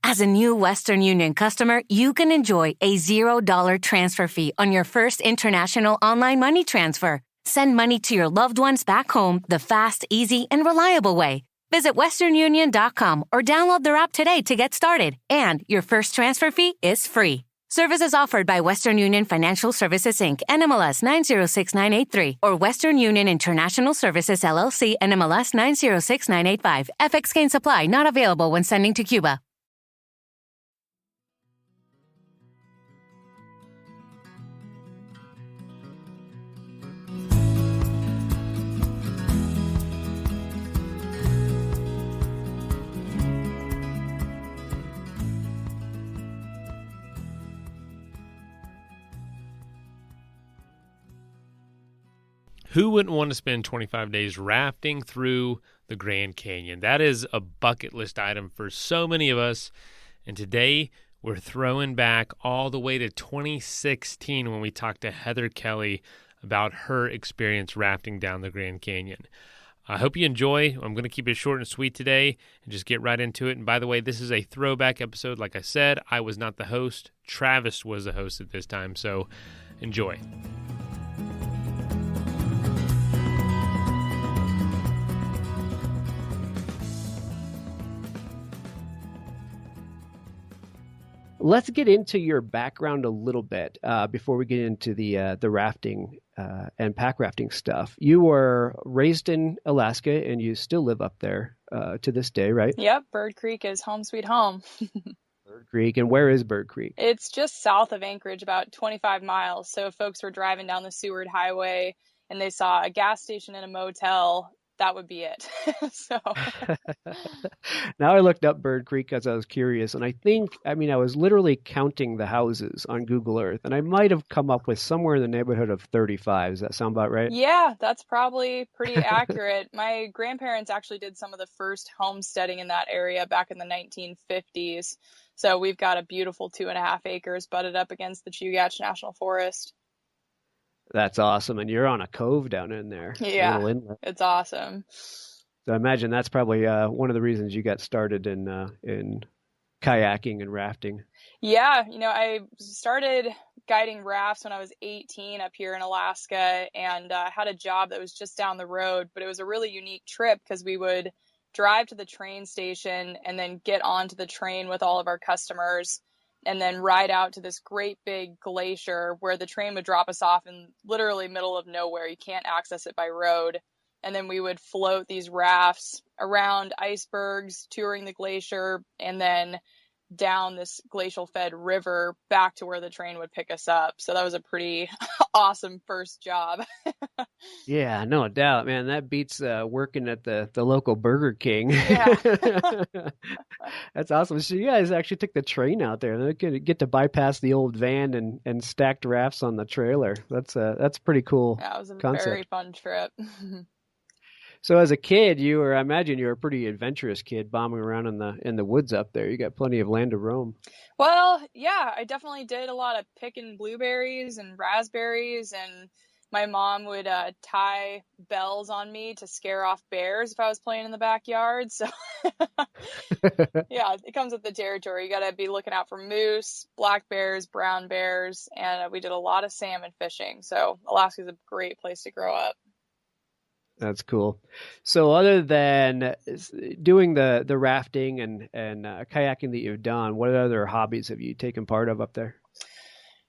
As a new Western Union customer, you can enjoy a $0 transfer fee on your first international online money transfer. Send money to your loved ones back home the fast, easy, and reliable way. Visit westernunion.com or download their app today to get started. And your first transfer fee is free. Services offered by Western Union Financial Services, Inc., NMLS 906983, or Western Union International Services, LLC, NMLS 906985. FX gain supply not available when sending to Cuba. Who wouldn't want to spend 25 days rafting through the Grand Canyon? That is a bucket list item for so many of us. And today we're throwing back all the way to 2016 when we talked to Heather Kelly about her experience rafting down the Grand Canyon. I hope you enjoy. I'm going to keep it short and sweet today and just get right into it. And by the way, this is a throwback episode. Like I said, I was not the host. Travis was the host at this time. So enjoy. Let's get into your background a little bit before we get into the rafting and pack rafting stuff. You were raised in Alaska and you still live up there to this day, right? Yep, Bird Creek is home sweet home. Bird Creek. And where is Bird Creek? It's just south of Anchorage, about 25 miles. So if folks were driving down the Seward Highway and they saw a gas station and a motel, that would be it. So now I looked up Bird Creek because I was curious. And I was literally counting the houses on Google Earth, and I might have come up with somewhere in the neighborhood of 35. Does that sound about right? Yeah, that's probably pretty accurate. My grandparents actually did some of the first homesteading in that area back in the 1950s. So we've got a beautiful 2.5 acres butted up against the Chugach National Forest. That's awesome. And you're on a cove down in there. Yeah, it's awesome. So I imagine that's probably one of the reasons you got started in kayaking and rafting. Yeah, I started guiding rafts when I was 18 up here in Alaska, and had a job that was just down the road. But it was a really unique trip because we would drive to the train station and then get onto the train with all of our customers and then ride out to this great big glacier where the train would drop us off in literally middle of nowhere. You can't access it by road. And then we would float these rafts around icebergs, touring the glacier, and then down this glacial fed river back to where the train would pick us up. So that was a pretty awesome first job. Yeah, no doubt, man. That beats working at the local Burger King. Yeah. That's awesome. So you guys actually took the train out there. They could get to bypass the old van and stacked rafts on the trailer. That's pretty cool. Yeah, it was a concept. very fun trip. So as a kid, I imagine you were a pretty adventurous kid, bombing around in the woods up there. You got plenty of land to roam. Well, yeah, I definitely did a lot of picking blueberries and raspberries, and my mom would tie bells on me to scare off bears if I was playing in the backyard. So yeah, it comes with the territory. You got to be looking out for moose, black bears, brown bears, and we did a lot of salmon fishing. So Alaska's a great place to grow up. That's cool. So other than doing the rafting and kayaking that you've done, what other hobbies have you taken part of up there?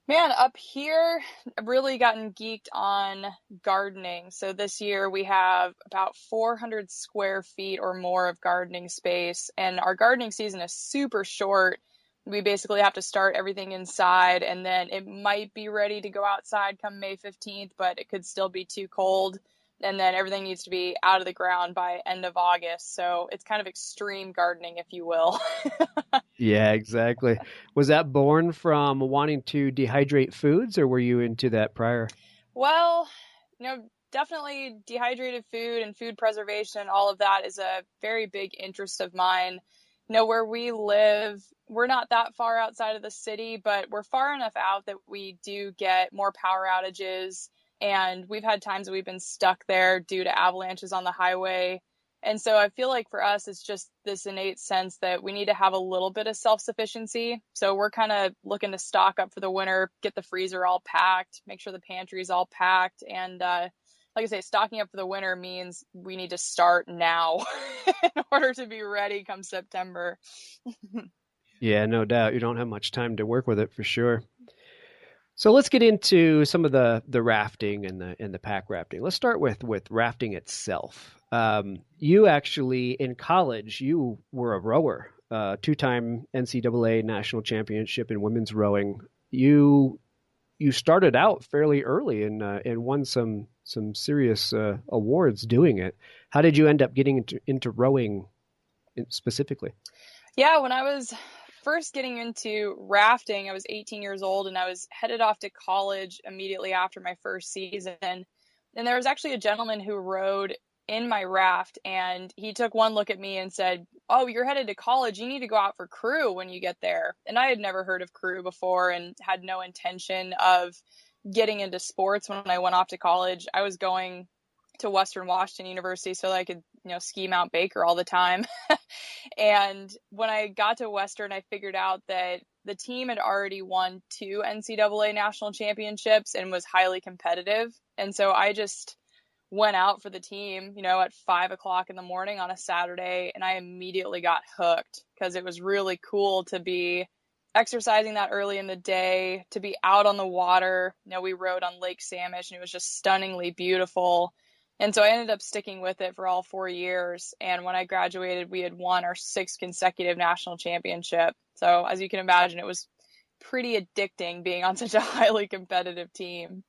Man, up here, I've really gotten geeked on gardening. So this year we have about 400 square feet or more of gardening space, and our gardening season is super short. We basically have to start everything inside, and then it might be ready to go outside come May 15th, but it could still be too cold. And then everything needs to be out of the ground by end of August. So it's kind of extreme gardening, if you will. Yeah, exactly. Was that born from wanting to dehydrate foods, or were you into that prior? Well, definitely dehydrated food and food preservation, all of that is a very big interest of mine. Where we live, we're not that far outside of the city, but we're far enough out that we do get more power outages. And we've had times that we've been stuck there due to avalanches on the highway. And so I feel like for us, it's just this innate sense that we need to have a little bit of self-sufficiency. So we're kind of looking to stock up for the winter, get the freezer all packed, make sure the pantry is all packed. And like I say, stocking up for the winter means we need to start now in order to be ready come September. Yeah, no doubt. You don't have much time to work with it for sure. So let's get into some of the rafting and the pack rafting. Let's start with rafting itself. You actually in college you were a rower, two-time NCAA national championship in women's rowing. You started out fairly early and won some serious awards doing it. How did you end up getting into rowing specifically? Yeah, when I was first getting into rafting, I was 18 years old and I was headed off to college immediately after my first season. And there was actually a gentleman who rowed in my raft, and he took one look at me and said, "Oh, you're headed to college. You need to go out for crew when you get there." And I had never heard of crew before and had no intention of getting into sports when I went off to college. I was going to Western Washington University so that I could, ski Mount Baker all the time. And when I got to Western, I figured out that the team had already won 2 NCAA national championships and was highly competitive. And so I just went out for the team, at 5 o'clock in the morning on a Saturday. And I immediately got hooked because it was really cool to be exercising that early in the day, to be out on the water. We rode on Lake Samish and it was just stunningly beautiful. And so I ended up sticking with it for all 4 years. And when I graduated, we had won our 6th consecutive national championship. So as you can imagine, it was pretty addicting being on such a highly competitive team.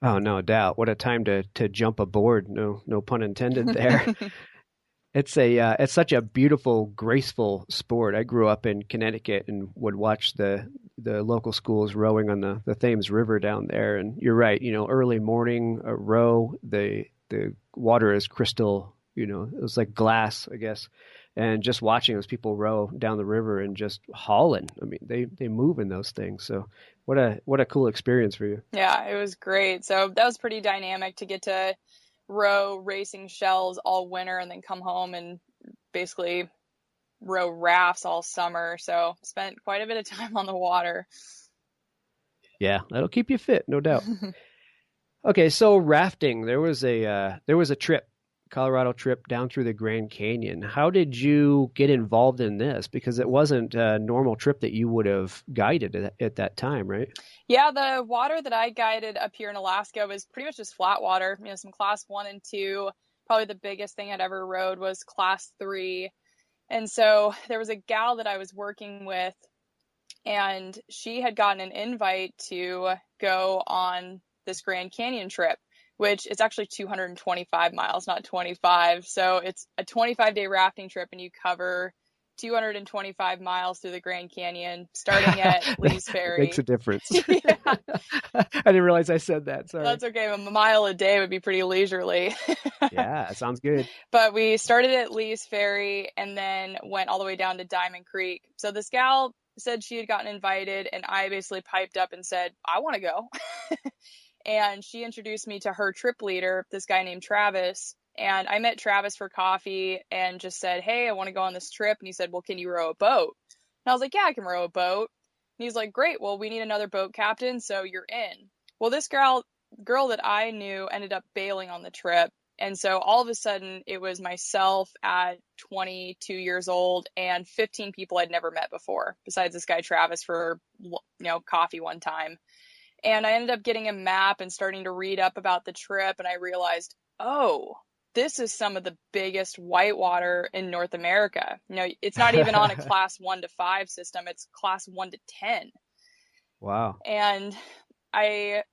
Oh, no doubt. What a time to jump aboard. No pun intended there. It's such a beautiful, graceful sport. I grew up in Connecticut and would watch the local schools rowing on the Thames River down there. And you're right, early morning row, the water is crystal, it was like glass, I guess. And just watching those people row down the river and just hauling. I mean, they move in those things. So what a cool experience for you. Yeah, it was great. So that was pretty dynamic to get to row racing shells all winter and then come home and basically row rafts all summer. So spent quite a bit of time on the water. Yeah, that'll keep you fit, no doubt. Okay, so rafting, there was a trip, Colorado trip down through the Grand Canyon. How did you get involved in this? Because it wasn't a normal trip that you would have guided at that time, right? Yeah, the water that I guided up here in Alaska was pretty much just flat water, some class 1 and 2. Probably the biggest thing I'd ever rode was class 3. And so there was a gal that I was working with, and she had gotten an invite to go on this Grand Canyon trip, which is actually 225 miles, not 25. So it's a 25-day rafting trip, and you cover 225 miles through the Grand Canyon, starting at Lee's Ferry. Makes a difference. Yeah. I didn't realize I said that. Sorry. That's okay. A mile a day would be pretty leisurely. Yeah, it sounds good. But we started at Lee's Ferry and then went all the way down to Diamond Creek. So this gal said she had gotten invited, and I basically piped up and said, I want to go. And she introduced me to her trip leader, this guy named Travis. And I met Travis for coffee and just said, hey, I want to go on this trip. And he said, well, can you row a boat? And I was like, yeah, I can row a boat. And he's like, great. Well, we need another boat captain, so you're in. Well, this girl that I knew ended up bailing on the trip. And so all of a sudden it was myself at 22 years old and 15 people I'd never met before, besides this guy Travis for, coffee one time. And I ended up getting a map and starting to read up about the trip. And I realized, oh, this is some of the biggest whitewater in North America. It's not even on a class 1 to 5 system. It's class 1 to 10. Wow. And I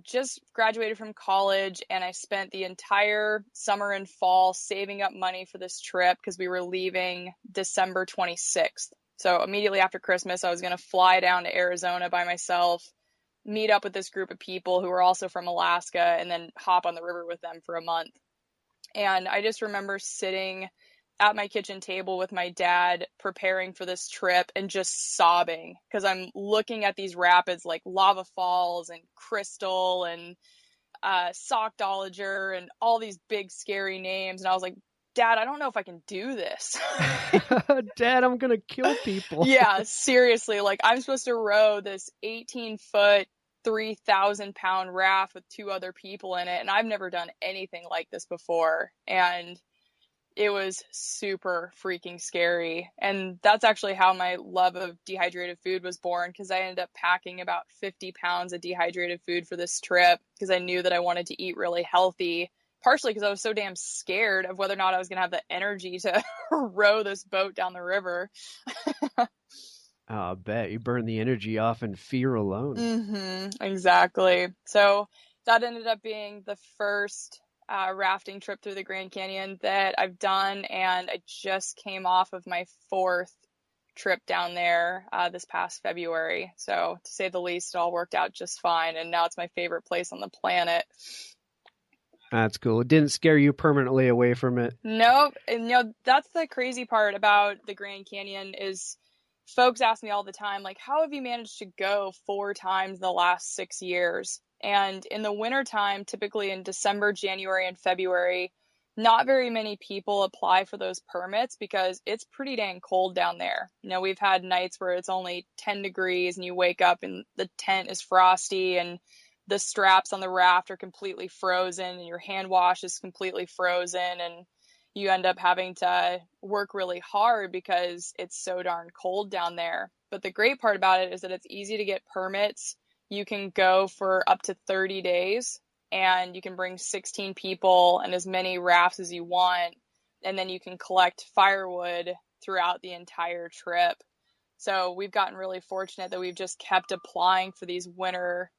just graduated from college, and I spent the entire summer and fall saving up money for this trip because we were leaving December 26th. So immediately after Christmas, I was going to fly down to Arizona by myself, meet up with this group of people who were also from Alaska, and then hop on the river with them for a month. And I just remember sitting at my kitchen table with my dad preparing for this trip and just sobbing because I'm looking at these rapids like Lava Falls and Crystal and Sockdolager and all these big scary names. And I was like, Dad, I don't know if I can do this. Dad, I'm going to kill people. Yeah, seriously. Like, I'm supposed to row this 18-foot, 3,000-pound raft with 2 other people in it. And I've never done anything like this before. And it was super freaking scary. And that's actually how my love of dehydrated food was born, because I ended up packing about 50 pounds of dehydrated food for this trip because I knew that I wanted to eat really healthy, partially because I was so damn scared of whether or not I was going to have the energy to row this boat down the river. I bet you burn the energy off in fear alone. Exactly. So that ended up being the first rafting trip through the Grand Canyon that I've done, and I just came off of my 4th trip down there this past February. So to say the least, it all worked out just fine, and now it's my favorite place on the planet. That's cool. It didn't scare you permanently away from it. Nope. And that's the crazy part about the Grand Canyon is folks ask me all the time, like, how have you managed to go 4 times in the last 6 years? And in the wintertime, typically in December, January, and February, not very many people apply for those permits because it's pretty dang cold down there. We've had nights where it's only 10 degrees and you wake up and the tent is frosty and the straps on the raft are completely frozen and your hand wash is completely frozen, and you end up having to work really hard because it's so darn cold down there. But the great part about it is that it's easy to get permits. You can go for up to 30 days and you can bring 16 people and as many rafts as you want. And then you can collect firewood throughout the entire trip. So we've gotten really fortunate that we've just kept applying for these winter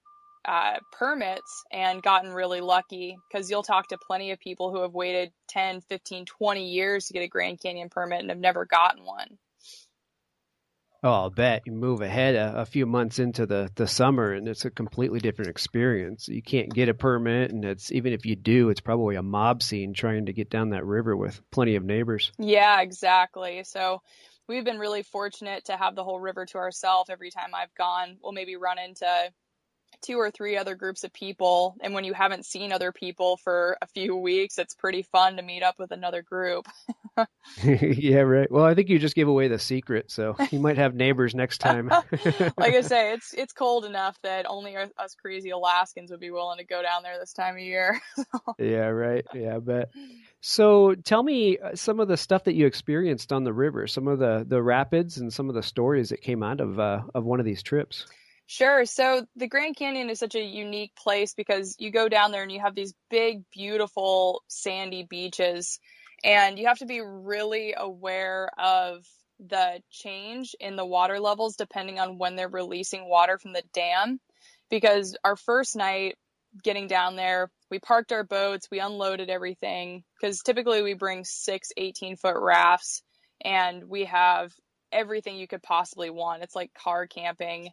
permits and gotten really lucky, because you'll talk to plenty of people who have waited 10, 15, 20 years to get a Grand Canyon permit and have never gotten one. Oh, I'll bet you move ahead a few months into the summer and it's a completely different experience. You can't get a permit, and even if you do, it's probably a mob scene trying to get down that river with plenty of neighbors. Yeah, exactly. So we've been really fortunate to have the whole river to ourselves. Every time I've gone, we'll maybe run into 2 or 3 other groups of people. And when you haven't seen other people for a few weeks, it's pretty fun to meet up with another group. Yeah, right. Well, I think you just gave away the secret, so you might have neighbors next time. Like I say, it's cold enough that only us crazy Alaskans would be willing to go down there this time of year. Yeah, right. Yeah, I bet. So tell me some of the stuff that you experienced on the river, some of the rapids and some of the stories that came out of one of these trips. Sure. So the Grand Canyon is such a unique place because you go down there and you have these big, beautiful, sandy beaches, and you have to be really aware of the change in the water levels depending on when they're releasing water from the dam. Because our first night getting down there, we parked our boats, we unloaded everything, because typically we bring 6 18-foot rafts and we have everything you could possibly want. It's like car camping.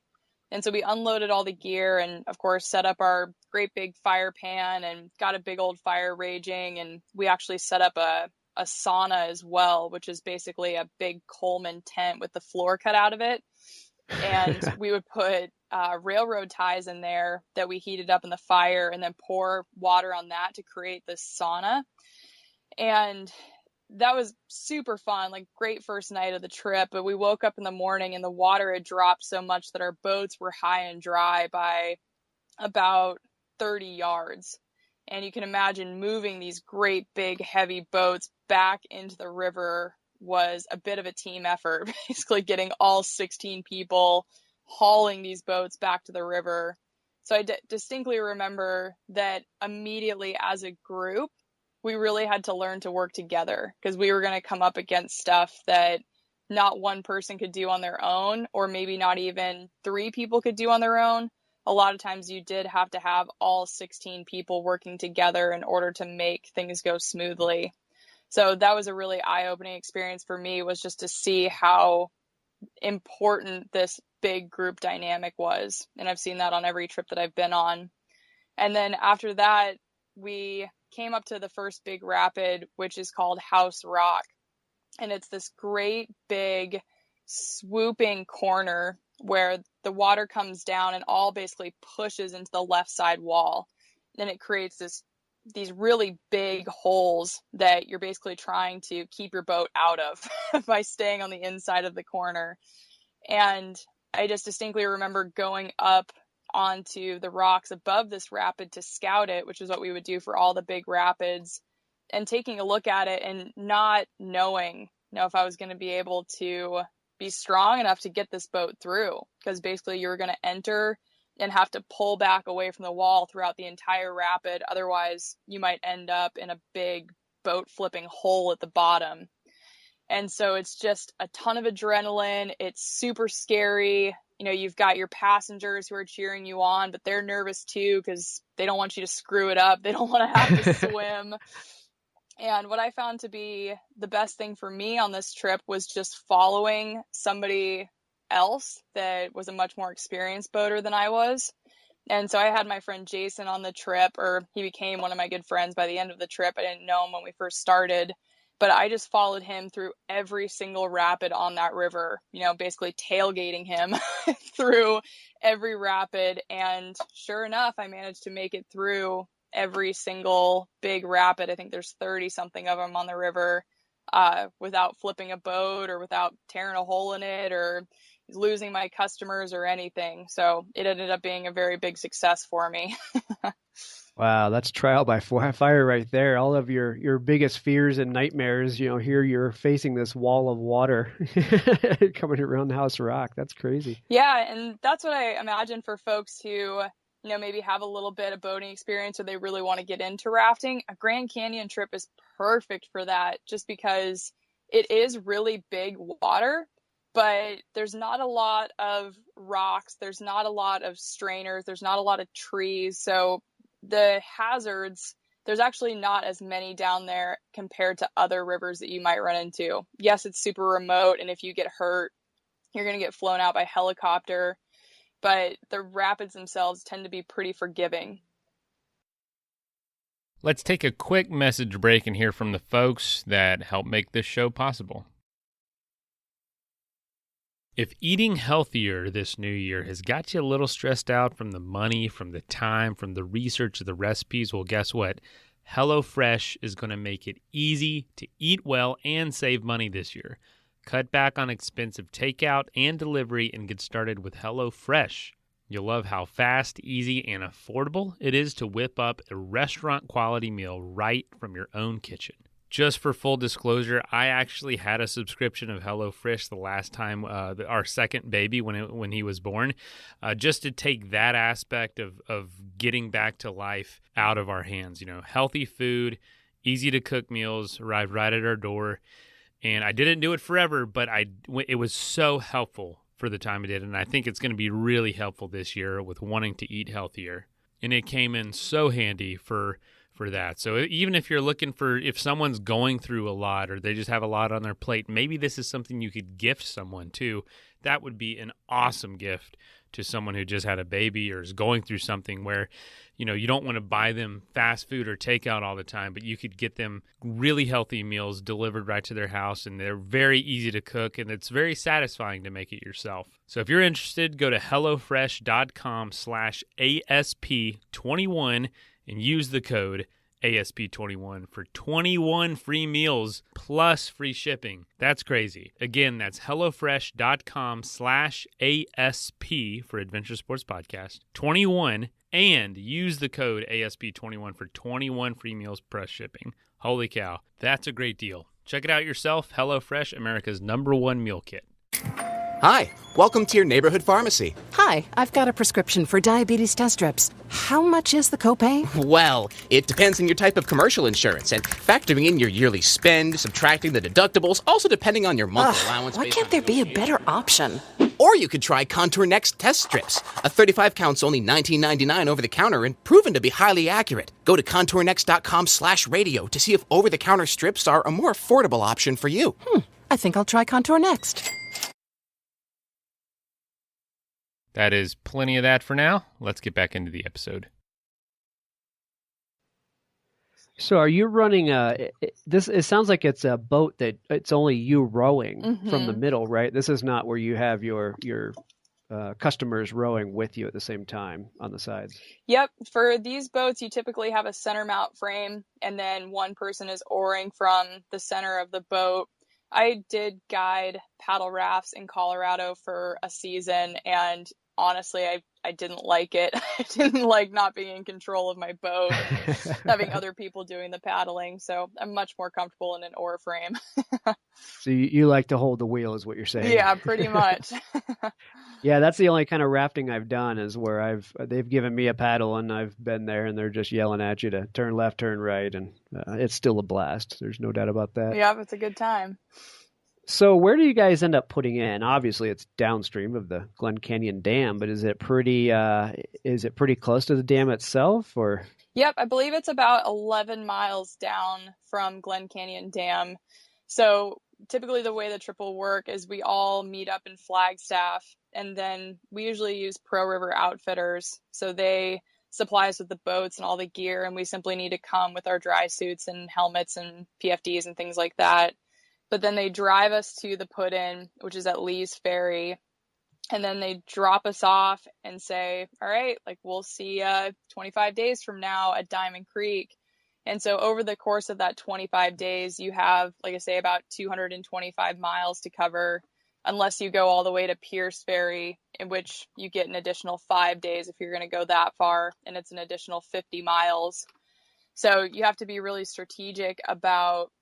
And so we unloaded all the gear and, of course, set up our great big fire pan and got a big old fire raging. And we actually set up a sauna as well, which is basically a big Coleman tent with the floor cut out of it. And we would put railroad ties in there that we heated up in the fire and then pour water on that to create this sauna. And that was super fun, like great first night of the trip. But we woke up in the morning and the water had dropped so much that our boats were high and dry by about 30 yards. And you can imagine moving these great big heavy boats back into the river was a bit of a team effort, basically getting all 16 people hauling these boats back to the river. So I distinctly remember that immediately as a group, we really had to learn to work together, because we were going to come up against stuff that not one person could do on their own, or maybe not even 3 people could do on their own. A lot of times you did have to have all 16 people working together in order to make things go smoothly. So that was a really eye-opening experience for me, was just to see how important this big group dynamic was. And I've seen that on every trip that I've been on. And then after that, we came up to the first big rapid, which is called House Rock. And it's this great big swooping corner where the water comes down and all basically pushes into the left side wall. Then it creates this these really big holes that you're basically trying to keep your boat out of by staying on the inside of the corner. And I just distinctly remember going up onto the rocks above this rapid to scout it, which is what we would do for all the big rapids, and taking a look at it and not knowing, if I was going to be able to be strong enough to get this boat through, because basically you were going to enter and have to pull back away from the wall throughout the entire rapid. Otherwise, you might end up in a big boat flipping hole at the bottom. And so it's just a ton of adrenaline. It's super scary. You've got your passengers who are cheering you on, but they're nervous too because they don't want you to screw it up. They don't want to have to swim. And what I found to be the best thing for me on this trip was just following somebody else that was a much more experienced boater than I was. And so I had my friend Jason on the trip, or he became one of my good friends by the end of the trip. I didn't know him when we first started, but I just followed him through every single rapid on that river, basically tailgating him through every rapid. And sure enough, I managed to make it through every single big rapid. I think there's 30 something of them on the river, without flipping a boat or without tearing a hole in it or losing my customers or anything. So it ended up being a very big success for me. Wow, that's trial by fire right there. All of your biggest fears and nightmares, here you're facing this wall of water coming around House Rock. That's crazy. Yeah, and that's what I imagine for folks who, maybe have a little bit of boating experience or they really want to get into rafting. A Grand Canyon trip is perfect for that, just because it is really big water, but there's not a lot of rocks. There's not a lot of strainers. There's not a lot of trees. So the hazards, there's actually not as many down there compared to other rivers that you might run into. Yes, it's super remote, and if you get hurt, you're going to get flown out by helicopter, but the rapids themselves tend to be pretty forgiving. Let's take a quick message break and hear from the folks that help make this show possible. If eating healthier this new year has got you a little stressed out from the money, from the time, from the research of the recipes, well, guess what? HelloFresh is going to make it easy to eat well and save money this year. Cut back on expensive takeout and delivery and get started with HelloFresh. You'll love how fast, easy, and affordable it is to whip up a restaurant-quality meal right from your own kitchen. Just for full disclosure, I actually had a subscription of HelloFresh the last time, our second baby when he was born, just to take that aspect of getting back to life out of our hands. Healthy food, easy to cook meals arrived right at our door. And I didn't do it forever, but it was so helpful for the time I did. And I think it's going to be really helpful this year with wanting to eat healthier. And it came in so handy for that. So even if you're looking if someone's going through a lot or they just have a lot on their plate, maybe this is something you could gift someone too. That would be an awesome gift to someone who just had a baby or is going through something where, you don't want to buy them fast food or takeout all the time, but you could get them really healthy meals delivered right to their house, and they're very easy to cook, and it's very satisfying to make it yourself. So if you're interested, go to HelloFresh.com/ASP21 and use the code ASP21 for 21 free meals plus free shipping. That's crazy. Again, that's HelloFresh.com/ASP for Adventure Sports Podcast 21 and use the code ASP21 for 21 free meals plus shipping. Holy cow. That's a great deal. Check it out yourself. HelloFresh, America's #1 meal kit. Hi, welcome to your neighborhood pharmacy. Hi, I've got a prescription for diabetes test strips. How much is the copay? Well, it depends on your type of commercial insurance and factoring in your yearly spend, subtracting the deductibles, also depending on your monthly allowance. Why can't there be a better option? Or you could try Contour Next test strips. A 35 count's only $19.99 over the counter and proven to be highly accurate. Go to contournext.com/radio to see if over-the-counter strips are a more affordable option for you. I think I'll try Contour Next. That is plenty of that for now. Let's get back into the episode. So are you running this? It sounds like it's a boat that it's only you rowing from the middle, right? This is not where you have your customers rowing with you at the same time on the sides. Yep. For these boats, you typically have a center mount frame, and then one person is oaring from the center of the boat. I did guide paddle rafts in Colorado for a season, and honestly, I didn't like it. I didn't like not being in control of my boat and having other people doing the paddling. So I'm much more comfortable in an oar frame. So you like to hold the wheel is what you're saying. Yeah, pretty much. Yeah, that's the only kind of rafting I've done is where they've given me a paddle and I've been there and they're just yelling at you to turn left, turn right, and it's still a blast. There's no doubt about that. Yeah, it's a good time. So where do you guys end up putting in? Obviously, it's downstream of the Glen Canyon Dam, but is it pretty close to the dam itself, or? Yep, I believe it's about 11 miles down from Glen Canyon Dam. So typically the way the trip will work is we all meet up in Flagstaff, and then we usually use Pro River Outfitters. So they supply us with the boats and all the gear, and we simply need to come with our dry suits and helmets and PFDs and things like that. But then they drive us to the put-in, which is at Lee's Ferry, and then they drop us off and say, all right, like we'll see 25 days from now at Diamond Creek. And so over the course of that 25 days, you have, like I say, about 225 miles to cover, unless you go all the way to Pierce Ferry, in which you get an additional 5 days if you're going to go that far, and it's an additional 50 miles. So you have to be really strategic about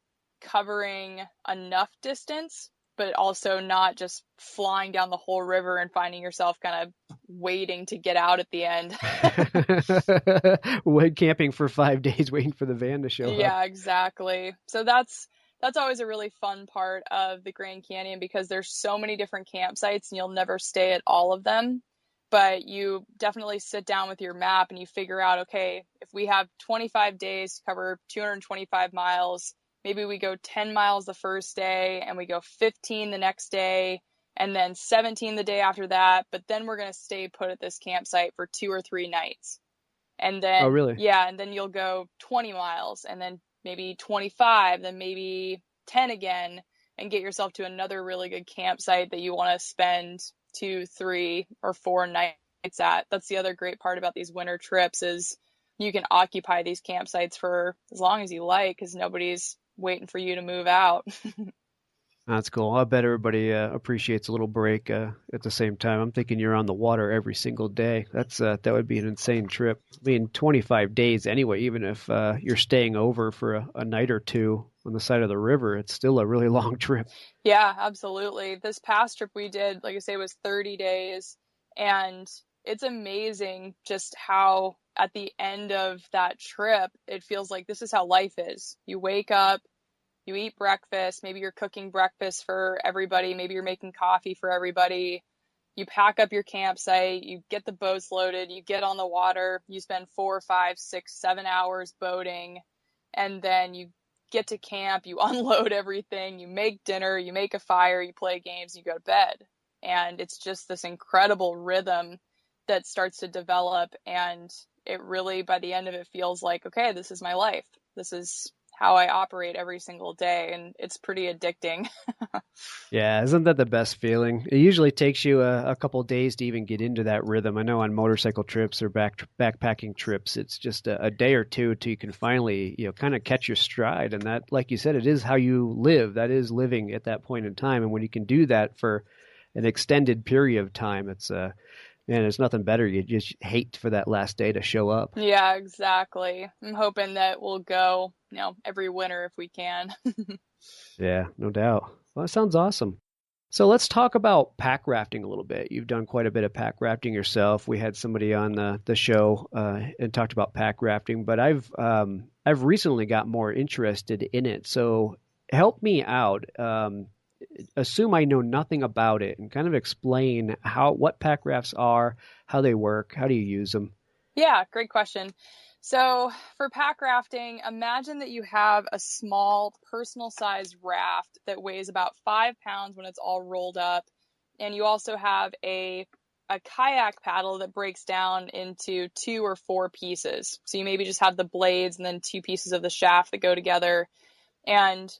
covering enough distance, but also not just flying down the whole river and finding yourself kind of waiting to get out at the end. Camping for 5 days waiting for the van to show up. Yeah, exactly. So that's always a really fun part of the Grand Canyon, because there's so many different campsites and you'll never stay at all of them. But you definitely sit down with your map and you figure out, okay, if we have 25 days to cover 225 miles, maybe we go 10 miles the first day and we go 15 the next day and then 17 the day after that. But then we're going to stay put at this campsite for 2 or 3 nights. And then, oh, really? Yeah. And then you'll go 20 miles and then maybe 25, then maybe 10 again, and get yourself to another really good campsite that you want to spend 2, 3, or 4 nights at. That's the other great part about these winter trips is you can occupy these campsites for as long as you like, because nobody's waiting for you to move out. That's cool. I bet everybody appreciates a little break at the same time. I'm thinking you're on the water every single day. That would be an insane trip. I mean, 25 days anyway, even if you're staying over for a night or two on the side of the river, it's still a really long trip. Yeah, absolutely. This past trip we did, like I say, was 30 days. And it's amazing just how at the end of that trip, it feels like this is how life is. You wake up, you eat breakfast, maybe you're cooking breakfast for everybody, maybe you're making coffee for everybody. You pack up your campsite, you get the boats loaded, you get on the water, you spend 4, 5, 6, 7 hours boating, and then you get to camp, you unload everything, you make dinner, you make a fire, you play games, you go to bed. And it's just this incredible rhythm that starts to develop, and it really, by the end of it, feels like, okay, this is my life. This is how I operate every single day, and it's pretty addicting. Yeah, isn't that the best feeling? It usually takes you a couple of days to even get into that rhythm. I know on motorcycle trips or backpacking trips, it's just a day or two till you can finally, kind of catch your stride. And that, like you said, it is how you live. That is living at that point in time. And when you can do that for an extended period of time, it's man, there's nothing better. You just hate for that last day to show up. Yeah, exactly. I'm hoping that we'll go, every winter if we can. Yeah, no doubt. Well, that sounds awesome. So let's talk about pack rafting a little bit. You've done quite a bit of pack rafting yourself. We had somebody on the show and talked about pack rafting, but I've recently got more interested in it. So help me out. Assume I know nothing about it and kind of explain what pack rafts are, how they work, how do you use them? Yeah, great question. So for pack rafting, imagine that you have a small personal sized raft that weighs about 5 pounds when it's all rolled up. And you also have a kayak paddle that breaks down into 2 or 4 pieces. So you maybe just have the blades and then 2 pieces of the shaft that go together. And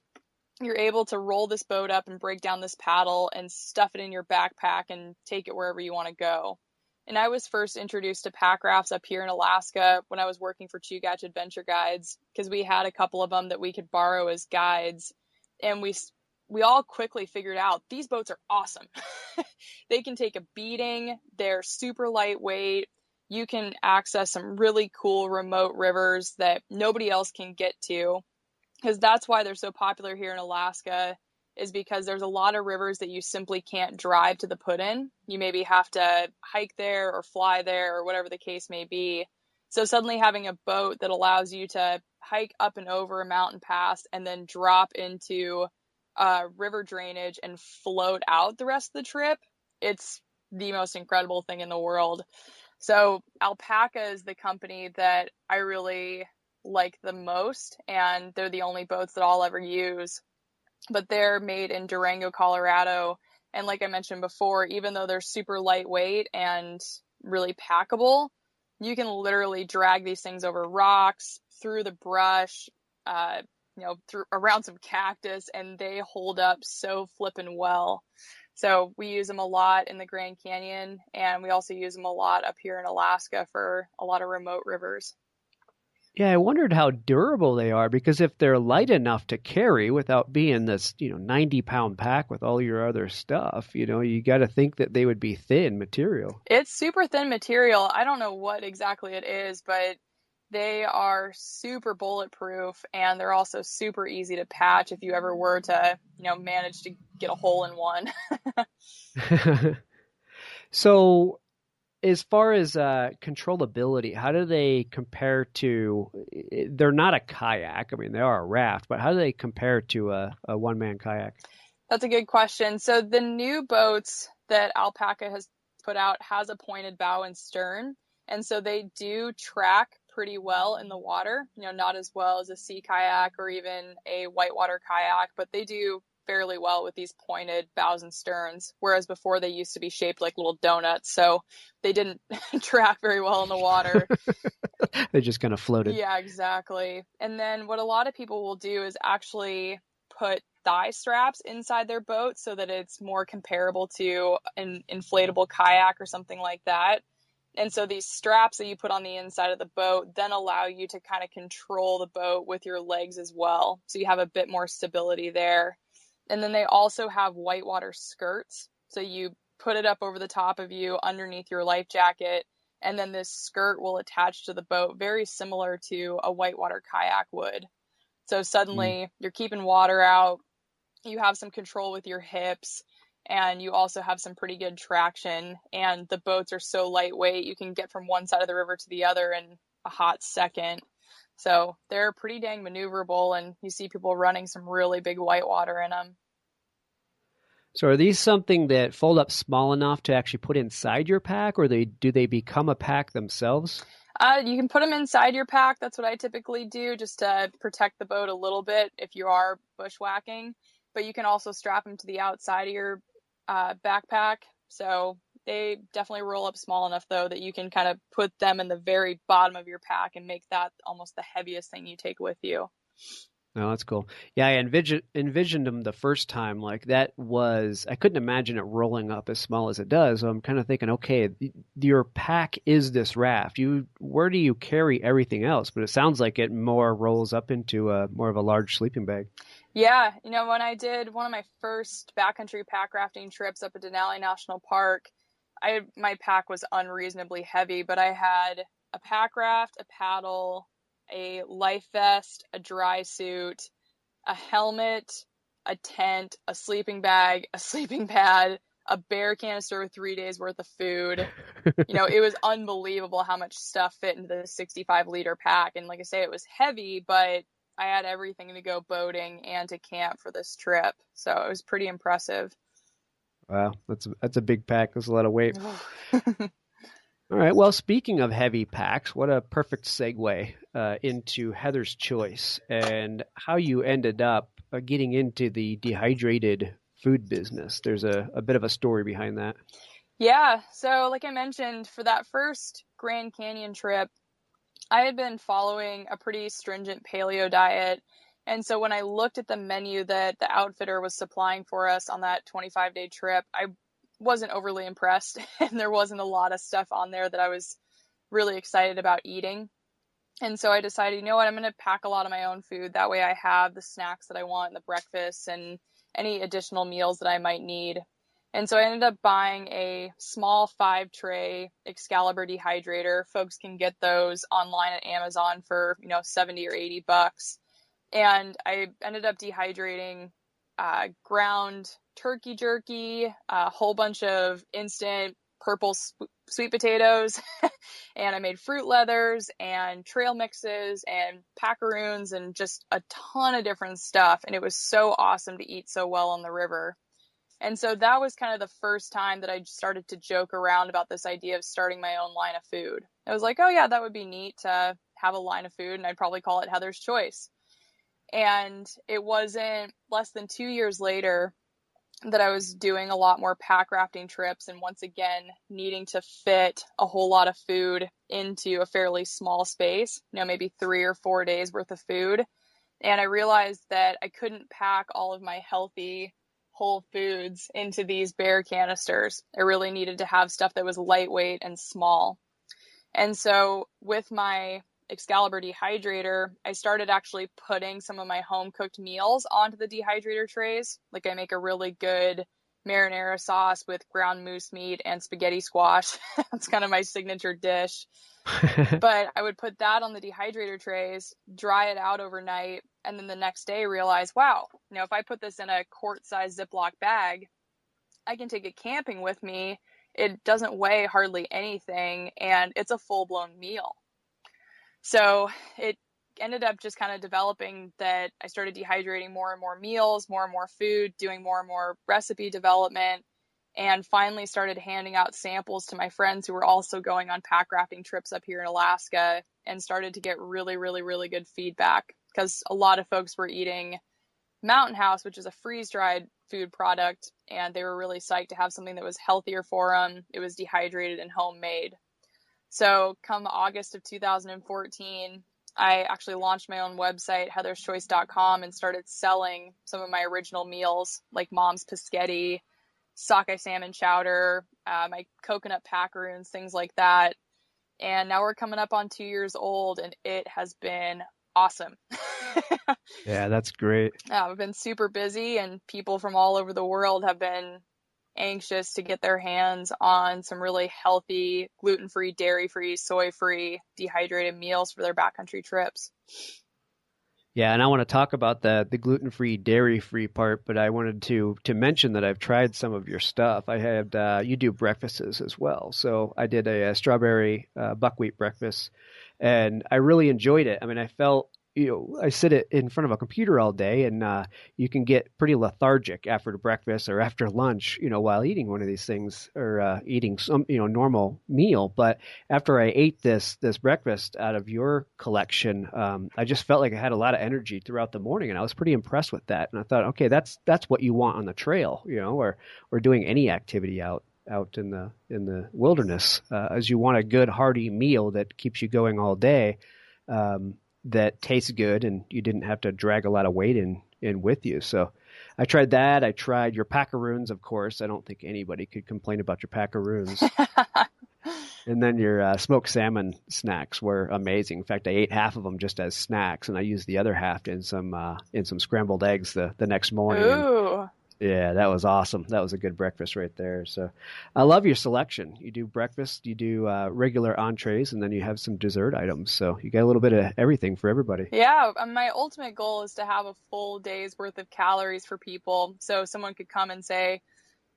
you're able to roll this boat up and break down this paddle and stuff it in your backpack and take it wherever you want to go. And I was first introduced to pack rafts up here in Alaska when I was working for Chugach Adventure Guides, because we had a couple of them that we could borrow as guides. And we all quickly figured out these boats are awesome. They can take a beating. They're super lightweight. You can access some really cool remote rivers that nobody else can get to. Because that's why they're so popular here in Alaska, is because there's a lot of rivers that you simply can't drive to the put-in. You maybe have to hike there or fly there or whatever the case may be. So suddenly having a boat that allows you to hike up and over a mountain pass and then drop into river drainage and float out the rest of the trip, it's the most incredible thing in the world. So Alpaca is the company that I really like the most, and they're the only boats that I'll ever use. But they're made in Durango, Colorado. And like I mentioned before, even though they're super lightweight and really packable, you can literally drag these things over rocks, through the brush, through around some cactus, and they hold up so flippin' well. So we use them a lot in the Grand Canyon, and we also use them a lot up here in Alaska for a lot of remote rivers. Yeah, I wondered how durable they are, because if they're light enough to carry without being this, 90-pound pack with all your other stuff, you got to think that they would be thin material. It's super thin material. I don't know what exactly it is, but they are super bulletproof, and they're also super easy to patch if you ever were to, manage to get a hole in one. So, as far as controllability, how do they compare to, they're not a kayak. I mean, they are a raft, but how do they compare to a one-man kayak? That's a good question. So the new boats that Alpaca has put out has a pointed bow and stern. And so they do track pretty well in the water, not as well as a sea kayak or even a whitewater kayak, but they do fairly well with these pointed bows and sterns, whereas before they used to be shaped like little donuts, so they didn't track very well in the water. They just kind of floated. Yeah, exactly. And then what a lot of people will do is actually put thigh straps inside their boat so that it's more comparable to an inflatable kayak or something like that. And so these straps that you put on the inside of the boat then allow you to kind of control the boat with your legs as well. So you have a bit more stability there. And then they also have whitewater skirts. So you put it up over the top of you underneath your life jacket, and then this skirt will attach to the boat, very similar to a whitewater kayak would. So suddenly you're keeping water out, you have some control with your hips, and you also have some pretty good traction. And the boats are so lightweight, you can get from one side of the river to the other in a hot second. So they're pretty dang maneuverable, and you see people running some really big whitewater in them. So are these something that fold up small enough to actually put inside your pack, or do they become a pack themselves? You can put them inside your pack. That's what I typically do, just to protect the boat a little bit if you are bushwhacking. But you can also strap them to the outside of your backpack. So they definitely roll up small enough, though, that you can kind of put them in the very bottom of your pack and make that almost the heaviest thing you take with you. Oh, that's cool. Yeah, I envisioned them the first time. Like I couldn't imagine it rolling up as small as it does. So I'm kind of thinking, okay, your pack is this raft. Where do you carry everything else? But it sounds like it more rolls up into more of a large sleeping bag. Yeah, when I did one of my first backcountry pack rafting trips up at Denali National Park, my pack was unreasonably heavy, but I had a pack raft, a paddle, a life vest, a dry suit, a helmet, a tent, a sleeping bag, a sleeping pad, a bear canister with 3 days worth of food. It was unbelievable how much stuff fit into the 65-liter pack. And like I say, it was heavy, but I had everything to go boating and to camp for this trip. So it was pretty impressive. Wow, that's a big pack. That's a lot of weight. All right. Well, speaking of heavy packs, what a perfect segue into Heather's choice and how you ended up getting into the dehydrated food business. There's a bit of a story behind that. Yeah. So like I mentioned, for that first Grand Canyon trip, I had been following a pretty stringent paleo diet, And so when I looked at the menu that the outfitter was supplying for us on that 25-day trip, I wasn't overly impressed. And there wasn't a lot of stuff on there that I was really excited about eating. And so I decided, you know what, I'm going to pack a lot of my own food. That way I have the snacks that I want, the breakfast, and any additional meals that I might need. And so I ended up buying a small 5-tray Excalibur dehydrator. Folks can get those online at Amazon for, $70 or $80. And I ended up dehydrating ground turkey jerky, a whole bunch of instant purple sweet potatoes, and I made fruit leathers and trail mixes and packaroons and just a ton of different stuff. And it was so awesome to eat so well on the river. And so that was kind of the first time that I started to joke around about this idea of starting my own line of food. I was like, oh yeah, that would be neat to have a line of food, and I'd probably call it Heather's Choice. And it wasn't less than 2 years later that I was doing a lot more pack rafting trips, and once again needing to fit a whole lot of food into a fairly small space, maybe 3 or 4 days worth of food. And I realized that I couldn't pack all of my healthy whole foods into these bare canisters. I really needed to have stuff that was lightweight and small. And so with my Excalibur dehydrator, I started actually putting some of my home cooked meals onto the dehydrator trays. Like I make a really good marinara sauce with ground moose meat and spaghetti squash. That's kind of my signature dish. But I would put that on the dehydrator trays, dry it out overnight, and then the next day realize, wow, if I put this in a quart-sized Ziploc bag, I can take it camping with me. It doesn't weigh hardly anything, and it's a full-blown meal. So it ended up just kind of developing that I started dehydrating more and more meals, more and more food, doing more and more recipe development, and finally started handing out samples to my friends who were also going on pack rafting trips up here in Alaska, and started to get really, really, really good feedback because a lot of folks were eating Mountain House, which is a freeze-dried food product, and they were really psyched to have something that was healthier for them. It was dehydrated and homemade. So come August of 2014, I actually launched my own website, heatherschoice.com, and started selling some of my original meals like Mom's Pescetti, sockeye salmon chowder, my coconut packaroons, things like that. And now we're coming up on 2 years old, and it has been awesome. Yeah, that's great. We've been super busy, and people from all over the world have been anxious to get their hands on some really healthy, gluten-free, dairy-free, soy-free, dehydrated meals for their backcountry trips. Yeah, and I want to talk about the gluten-free, dairy-free part, but I wanted to mention that I've tried some of your stuff. I had you do breakfasts as well, so I did a strawberry buckwheat breakfast, and I really enjoyed it. I mean, I felt I sit in front of a computer all day, and you can get pretty lethargic after breakfast or after lunch, while eating one of these things or eating some, normal meal. But after I ate this breakfast out of your collection, I just felt like I had a lot of energy throughout the morning, and I was pretty impressed with that. And I thought, okay, that's what you want on the trail, or doing any activity out in the wilderness, as you want a good hearty meal that keeps you going all day. That tastes good, and you didn't have to drag a lot of weight in with you. So I tried that. I tried your packaroons, of course. I don't think anybody could complain about your packaroons. And then your smoked salmon snacks were amazing. In fact, I ate half of them just as snacks, and I used the other half in some scrambled eggs the next morning. Ooh. Yeah, that was awesome. That was a good breakfast right there. So I love your selection. You do breakfast, you do regular entrees, and then you have some dessert items. So you got a little bit of everything for everybody. Yeah, my ultimate goal is to have a full day's worth of calories for people. So someone could come and say,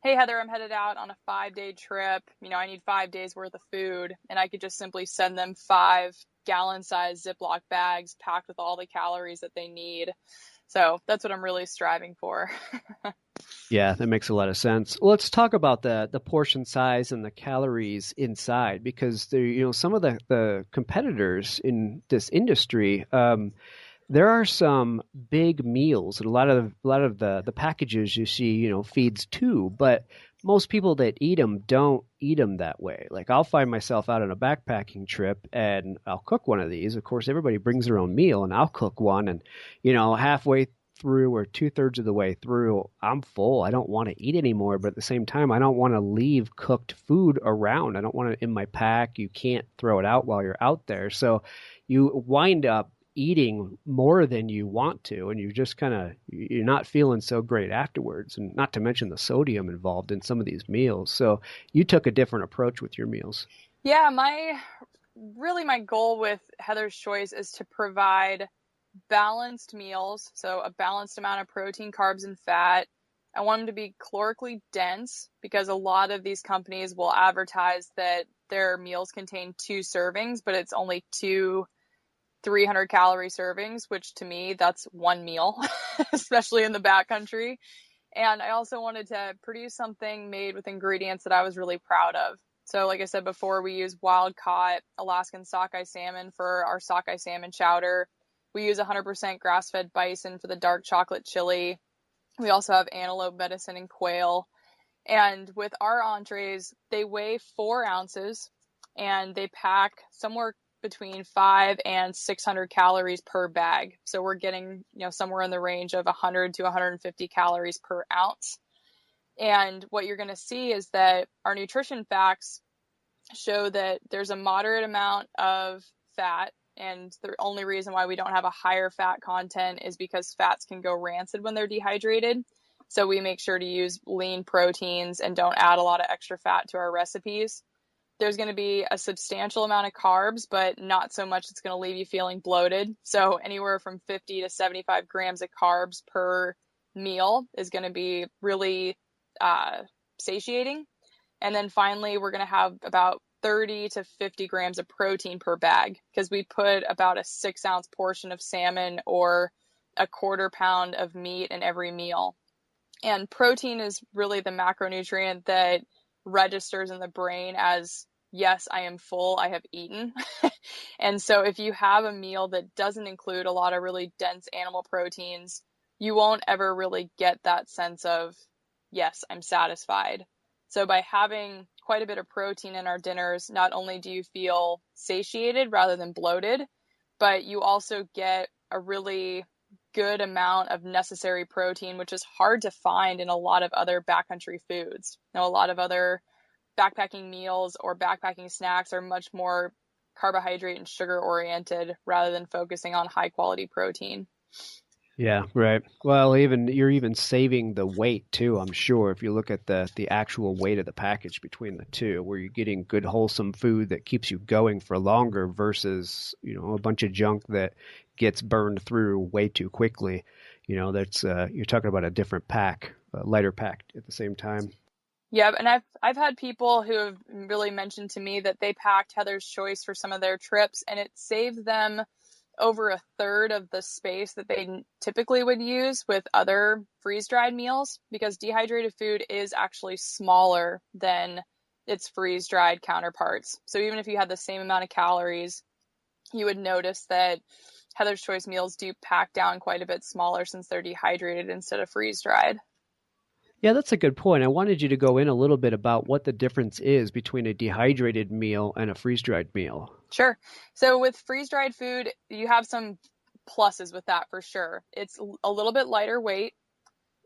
hey, Heather, I'm headed out on a 5-day trip. I need 5 days worth of food. And I could just simply send them 5 gallon-sized Ziploc bags packed with all the calories that they need. So that's what I'm really striving for. Yeah, that makes a lot of sense. Well, let's talk about the portion size and the calories inside, because some of the competitors in this industry, there are some big meals, and a lot of the packages you see, feeds 2, but most people that eat them don't eat them that way. Like I'll find myself out on a backpacking trip and I'll cook one of these. Of course, everybody brings their own meal and I'll cook one. And, halfway through or 2/3 of the way through, I'm full. I don't want to eat anymore. But at the same time, I don't want to leave cooked food around. I don't want it in my pack. You can't throw it out while you're out there. So you wind up eating more than you want to, and you just you're not feeling so great afterwards, and not to mention the sodium involved in some of these meals. So you took a different approach with your meals. Yeah, my goal with Heather's Choice is to provide balanced meals, so a balanced amount of protein, carbs, and fat. I want them to be calorically dense because a lot of these companies will advertise that their meals contain 2 servings, but it's only 2 300-calorie servings, which to me, that's one meal, especially in the backcountry. And I also wanted to produce something made with ingredients that I was really proud of. So like I said before, we use wild-caught Alaskan sockeye salmon for our sockeye salmon chowder. We use 100% grass-fed bison for the dark chocolate chili. We also have antelope venison and quail. And with our entrees, they weigh 4 ounces and they pack somewhere between 500 and 600 calories per bag. So we're getting, somewhere in the range of 100 to 150 calories per ounce. And what you're going to see is that our nutrition facts show that there's a moderate amount of fat. And the only reason why we don't have a higher fat content is because fats can go rancid when they're dehydrated. So we make sure to use lean proteins and don't add a lot of extra fat to our recipes. There's going to be a substantial amount of carbs, but not so much it's going to leave you feeling bloated. So anywhere from 50 to 75 grams of carbs per meal is going to be really satiating. And then finally, we're going to have about 30 to 50 grams of protein per bag because we put about a 6-ounce portion of salmon or a 1/4 pound of meat in every meal. And protein is really the macronutrient that registers in the brain as, yes, I am full, I have eaten. And so if you have a meal that doesn't include a lot of really dense animal proteins, you won't ever really get that sense of, yes, I'm satisfied. So by having quite a bit of protein in our dinners, not only do you feel satiated rather than bloated, but you also get a really good amount of necessary protein, which is hard to find in a lot of other backcountry foods. A lot of other backpacking meals or backpacking snacks are much more carbohydrate and sugar oriented rather than focusing on high quality protein. Yeah, right. Well, you're even saving the weight too, I'm sure, if you look at the actual weight of the package between the two, where you're getting good wholesome food that keeps you going for longer versus, a bunch of junk that gets burned through way too quickly. That's you're talking about a different pack, a lighter pack at the same time. Yeah, and I've had people who have really mentioned to me that they packed Heather's Choice for some of their trips and it saved them over 1/3 of the space that they typically would use with other freeze-dried meals because dehydrated food is actually smaller than its freeze-dried counterparts. So even if you had the same amount of calories, you would notice that Heather's Choice meals do pack down quite a bit smaller since they're dehydrated instead of freeze-dried. Yeah, that's a good point. I wanted you to go in a little bit about what the difference is between a dehydrated meal and a freeze-dried meal. Sure. So with freeze-dried food, you have some pluses with that for sure. It's a little bit lighter weight.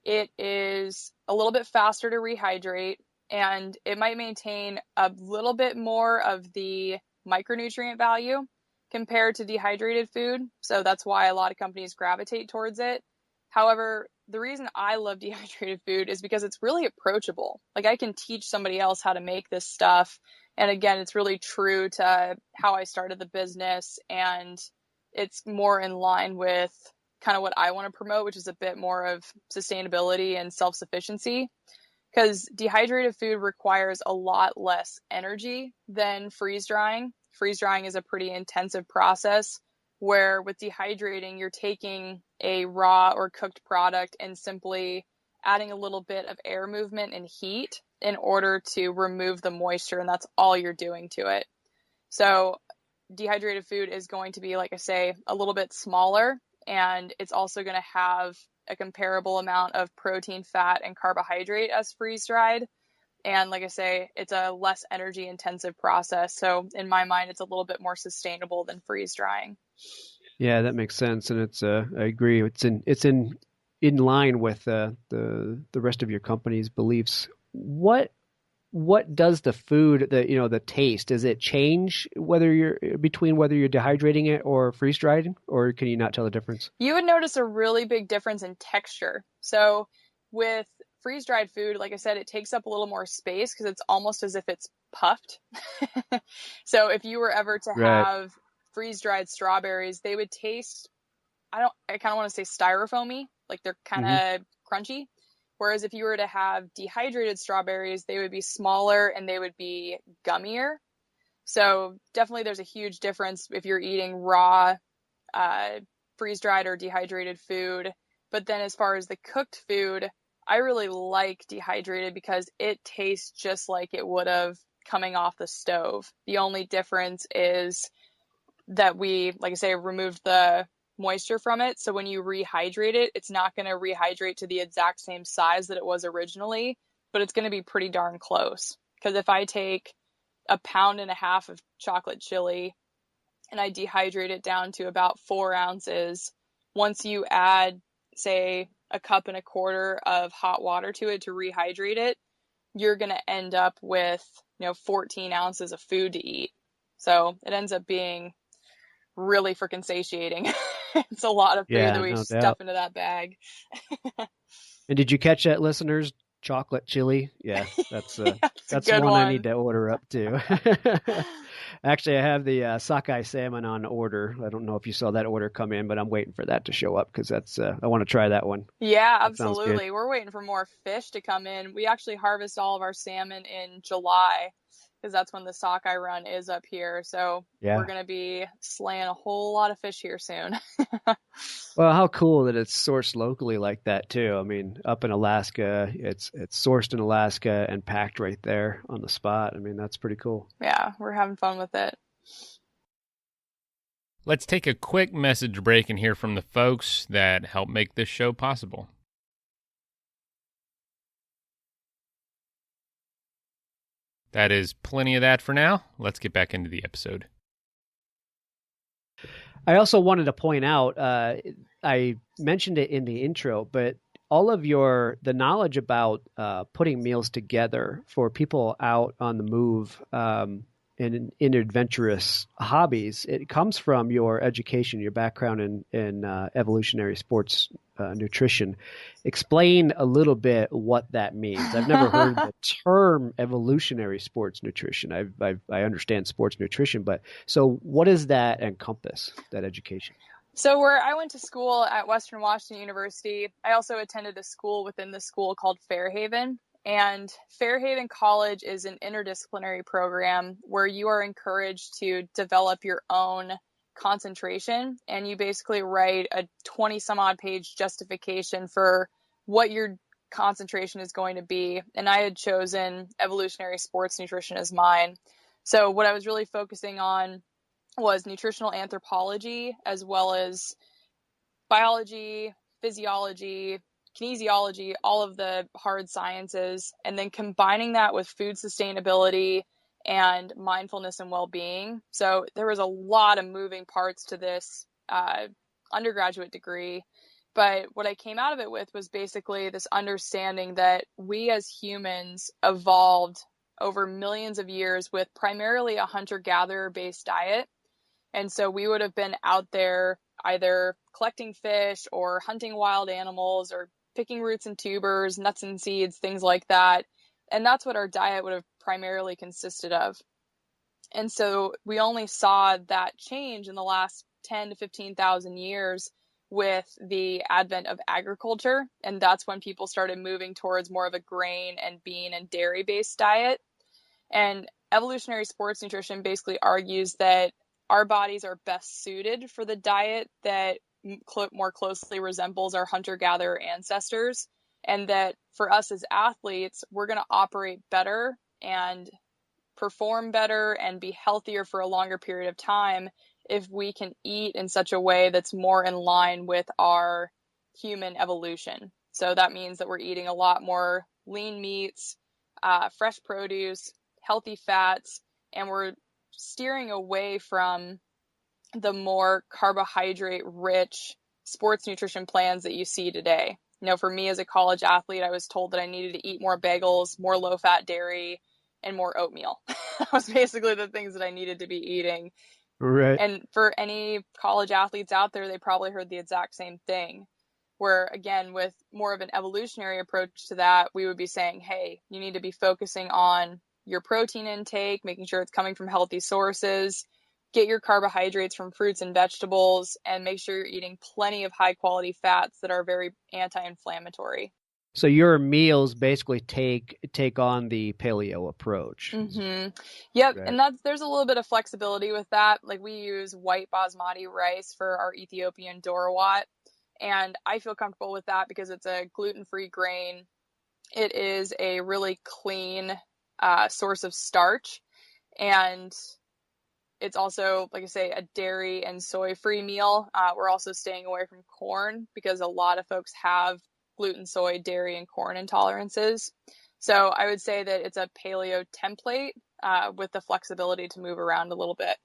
It is a little bit faster to rehydrate, and it might maintain a little bit more of the micronutrient value compared to dehydrated food. So that's why a lot of companies gravitate towards it. However, the reason I love dehydrated food is because it's really approachable. Like I can teach somebody else how to make this stuff. And again, it's really true to how I started the business, and it's more in line with kind of what I want to promote, which is a bit more of sustainability and self-sufficiency, because dehydrated food requires a lot less energy than freeze drying. Freeze drying is a pretty intensive process where with dehydrating, you're taking a raw or cooked product and simply adding a little bit of air movement and heat in order to remove the moisture, and that's all you're doing to it. So dehydrated food is going to be, like I say, a little bit smaller, and it's also going to have a comparable amount of protein, fat, and carbohydrate as freeze-dried. And like I say, it's a less energy intensive process. So in my mind, it's a little bit more sustainable than freeze drying. Yeah, that makes sense, and it's I agree. It's in line with the rest of your company's beliefs. What does the food, the taste, does it change whether you're dehydrating it or freeze drying, or can you not tell the difference? You would notice a really big difference in texture. So with freeze dried food, like I said, it takes up a little more space because it's almost as if it's puffed. So if you were ever to Right. have freeze dried strawberries, they would taste, I kind of want to say styrofoamy, like they're kind Hmm. of crunchy. Whereas if you were to have dehydrated strawberries, they would be smaller and they would be gummier. So definitely there's a huge difference if you're eating raw, freeze dried or dehydrated food. But then as far as the cooked food, I really like dehydrated because it tastes just like it would have coming off the stove. The only difference is that we, like I say, removed the moisture from it. So when you rehydrate it, it's not going to rehydrate to the exact same size that it was originally, but it's going to be pretty darn close. Because if I take a pound and a half of chocolate chili and I dehydrate it down to about 4 ounces, once you add, say, a cup and a quarter of hot water to it to rehydrate it, you're going to end up with, 14 ounces of food to eat. So it ends up being really freaking satiating. It's a lot of food that Yeah, we no stuff doubt. into that bag. And did you catch that, listeners? Chocolate chili. Yeah, that's Yeah, it's a that's good one I need one. to order up too. Actually, I have the sockeye salmon on order. I don't know if you saw that order come in, but I'm waiting for that to show up because that's I want to try that one. Yeah, That sounds good. absolutely. We're waiting for more fish to come in. We actually harvest all of our salmon in July because that's when the sockeye run is up here. So we're Yeah. going to be slaying a whole lot of fish here soon. Well, how cool that it's sourced locally like that too. I mean, up in Alaska, it's sourced in Alaska and packed right there on the spot. I mean, that's pretty cool. Yeah, we're having fun with it. Let's take a quick message break and hear from the folks that help make this show possible. That is plenty of that for now. Let's get back into the episode. I also wanted to point out, I mentioned it in the intro, but all of the knowledge about putting meals together for people out on the move in adventurous hobbies, it comes from your education, your background in evolutionary sports nutrition. Explain a little bit what that means. I've never heard the term evolutionary sports nutrition. I understand sports nutrition, but so what does that encompass, that education? So where I went to school at Western Washington University, I also attended a school within the school called Fairhaven. And Fairhaven College is an interdisciplinary program where you are encouraged to develop your own concentration. And you basically write a 20 some odd page justification for what your concentration is going to be. And I had chosen evolutionary sports nutrition as mine. So what I was really focusing on was nutritional anthropology, as well as biology, physiology, kinesiology, all of the hard sciences, and then combining that with food sustainability and mindfulness and well-being. So there was a lot of moving parts to this undergraduate degree. But what I came out of it with was basically this understanding that we as humans evolved over millions of years with primarily a hunter-gatherer based diet. And so we would have been out there either collecting fish or hunting wild animals or picking roots and tubers, nuts and seeds, things like that. And that's what our diet would have primarily consisted of. And so we only saw that change in the last 10 to 15,000 years with the advent of agriculture. And that's when people started moving towards more of a grain and bean and dairy based diet. And evolutionary sports nutrition basically argues that our bodies are best suited for the diet that more closely resembles our hunter-gatherer ancestors, and that for us as athletes, we're going to operate better and perform better and be healthier for a longer period of time if we can eat in such a way that's more in line with our human evolution. So that means that we're eating a lot more lean meats, fresh produce, healthy fats, and we're steering away from the more carbohydrate rich sports nutrition plans that you see today. For me as a college athlete, I was told that I needed to eat more bagels, more low fat dairy, and more oatmeal. That was basically the things that I needed to be eating. Right. And for any college athletes out there, they probably heard the exact same thing, where again, with more of an evolutionary approach to that, we would be saying, hey, you need to be focusing on your protein intake, making sure it's coming from healthy sources, get your carbohydrates from fruits and vegetables, and make sure you're eating plenty of high quality fats that are very anti-inflammatory. So your meals basically take on the paleo approach. Mm-hmm. Yep. Right. And there's a little bit of flexibility with that. Like we use white basmati rice for our Ethiopian dorawat. And I feel comfortable with that because it's a gluten-free grain. It is a really clean source of starch. And it's also, like I say, a dairy and soy-free meal. We're also staying away from corn because a lot of folks have gluten, soy, dairy, and corn intolerances. So I would say that it's a paleo template with the flexibility to move around a little bit.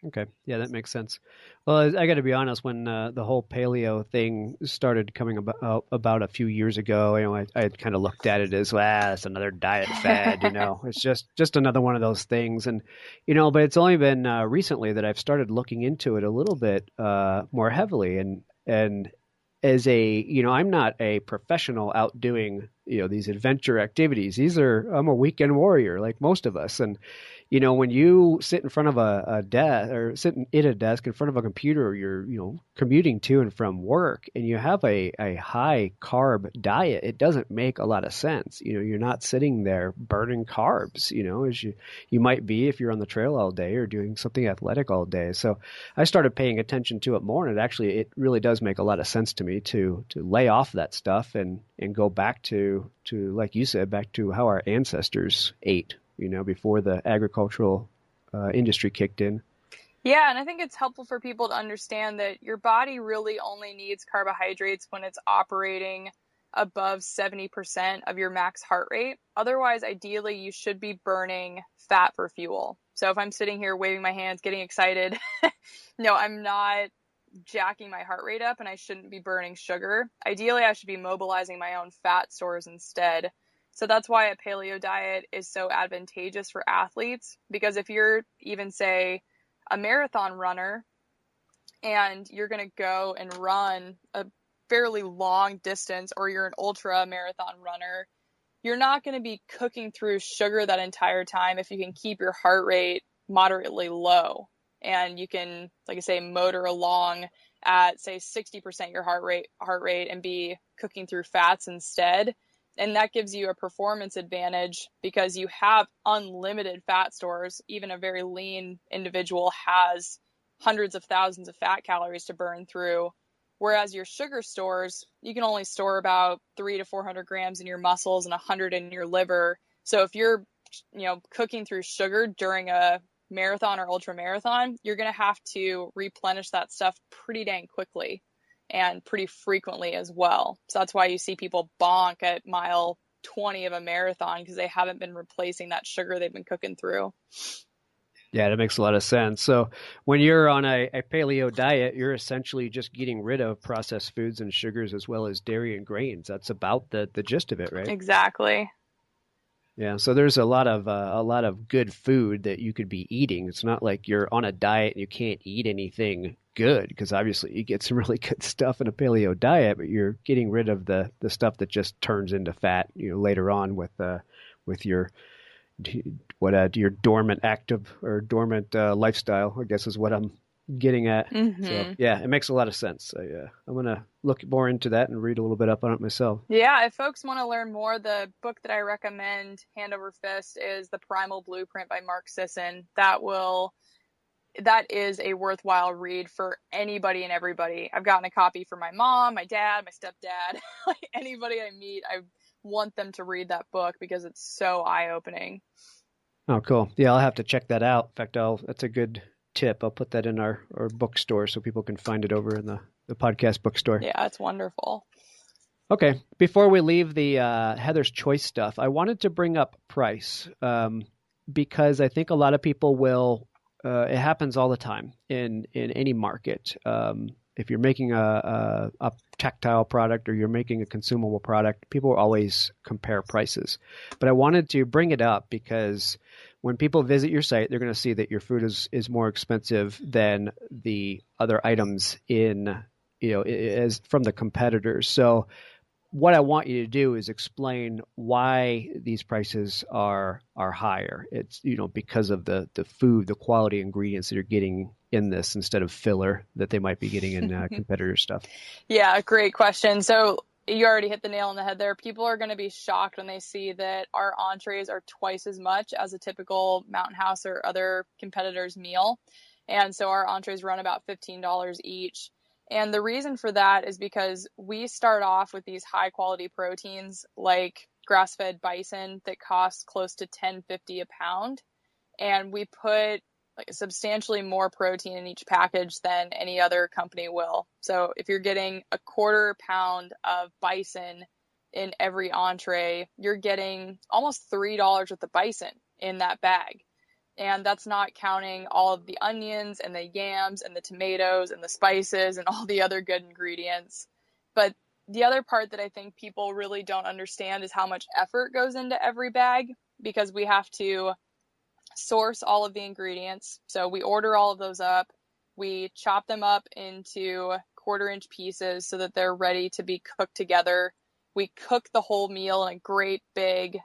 Okay. Yeah, that makes sense. Well, I got to be honest, when the whole paleo thing started coming about a few years ago, I kind of looked at it as, it's another diet fad, it's just another one of those things. And, but it's only been recently that I've started looking into it a little bit more heavily. And as I'm not a professional out doing, these adventure activities. I'm a weekend warrior like most of us. And, when you sit in front of a desk or sit at a desk in front of a computer, you're, commuting to and from work and you have a high carb diet, it doesn't make a lot of sense. You're not sitting there burning carbs, as you might be if you're on the trail all day or doing something athletic all day. So I started paying attention to it more, and it really does make a lot of sense to me to lay off that stuff and go back to like you said, back to how our ancestors ate, before the agricultural industry kicked in. Yeah, and I think it's helpful for people to understand that your body really only needs carbohydrates when it's operating above 70% of your max heart rate. Otherwise, ideally, you should be burning fat for fuel. So if I'm sitting here waving my hands, getting excited, no, I'm not jacking my heart rate up and I shouldn't be burning sugar. Ideally, I should be mobilizing my own fat stores instead. So that's why a paleo diet is so advantageous for athletes, because if you're even, say, a marathon runner and you're going to go and run a fairly long distance, or you're an ultra marathon runner, you're not going to be cooking through sugar that entire time if you can keep your heart rate moderately low. And you can, like I say, motor along at, say, 60% your heart rate and be cooking through fats instead. And that gives you a performance advantage because you have unlimited fat stores. Even a very lean individual has hundreds of thousands of fat calories to burn through. Whereas your sugar stores, you can only store about 300 to 400 grams in your muscles and 100 in your liver. So if you're, cooking through sugar during a marathon or ultra marathon, you're going to have to replenish that stuff pretty dang quickly and pretty frequently as well. So that's why you see people bonk at mile 20 of a marathon, because they haven't been replacing that sugar they've been cooking through. Yeah, that makes a lot of sense. So when you're on a paleo diet, you're essentially just getting rid of processed foods and sugars as well as dairy and grains. That's about the gist of it, right? Exactly. Yeah, so there's a lot of good food that you could be eating. It's not like you're on a diet and you can't eat anything good, because obviously you get some really good stuff in a paleo diet, but you're getting rid of the stuff that just turns into fat, later on with your dormant lifestyle, I guess is what I'm getting at. Mm-hmm. So yeah, it makes a lot of sense. I'm going to look more into that and read a little bit up on it myself. Yeah, if folks want to learn more, the book that I recommend hand over fist is The Primal Blueprint by Mark Sisson. That is a worthwhile read for anybody and everybody. I've gotten a copy for my mom, my dad, my stepdad, like anybody I meet. I want them to read that book because it's so eye-opening. Oh, cool. Yeah, I'll have to check that out. In fact, that's a good tip. I'll put that in our bookstore so people can find it over in the podcast bookstore. Yeah, it's wonderful. Okay. Before we leave the Heather's Choice stuff, I wanted to bring up price because I think a lot of people will. It happens all the time in any market. If you're making a tactile product or you're making a consumable product, people will always compare prices. But I wanted to bring it up because when people visit your site, they're going to see that your food is more expensive than the other items in, as from the competitors. So what I want you to do is explain why these prices are higher. It's because of the food, the quality ingredients that you're getting in this instead of filler that they might be getting in competitor stuff. Yeah, great question. So you already hit the nail on the head there. People are going to be shocked when they see that our entrees are twice as much as a typical Mountain House or other competitor's meal. And so our entrees run about $15 each. And the reason for that is because we start off with these high quality proteins like grass-fed bison that cost close to $10.50 a pound. And we put like substantially more protein in each package than any other company will. So if you're getting a quarter pound of bison in every entree, you're getting almost $3 worth of bison in that bag. And that's not counting all of the onions and the yams and the tomatoes and the spices and all the other good ingredients. But the other part that I think people really don't understand is how much effort goes into every bag, because we have to source all of the ingredients. So we order all of those up. We chop them up into 1/4-inch pieces so that they're ready to be cooked together. We cook the whole meal in a great big